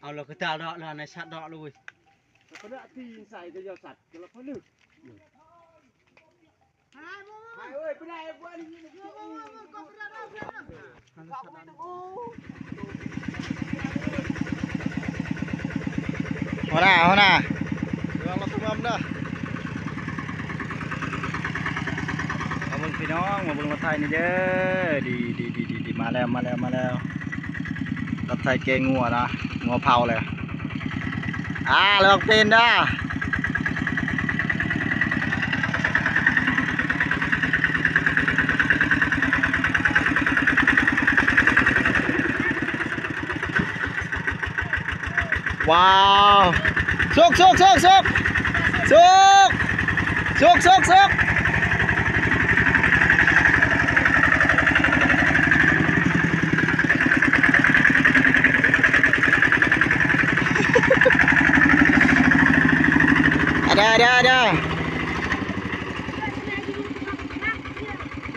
เอาเราก็จะดอกเราในชัดดอกเลยก็ได้ที่ใส่จะยอสัตว์ก็เราพลึกหายเอ้ยไปไหนบ้านนี่หัวหน้าเดี๋ยวเราตุ้มเด้อมาเบิ่งพี่น้องมาเบิ่งรถไทยนี่เด้อดีมาแล้วรถไทยเกงงัวนะงัวเผาเลยเลือกเป็นเด้อว้าวสุกได้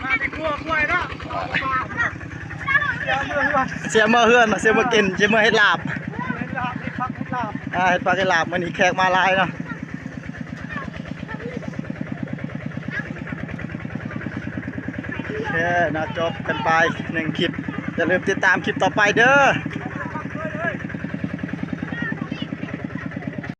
มาในครัวกล้วยเนาะเสียเมื่อเฮือนเสียเมื่อกินเสียเมื่อเฮ็ดลาบเฮ็ดปลาเฮ็ดลาบเฮ็ดปลาเฮ็ดลาบมื้อนี้แขกมาหลายเนาะโอเคนะจบกันไป1คลิปอย่าลืมติดตามคลิปต่อไปเด้อ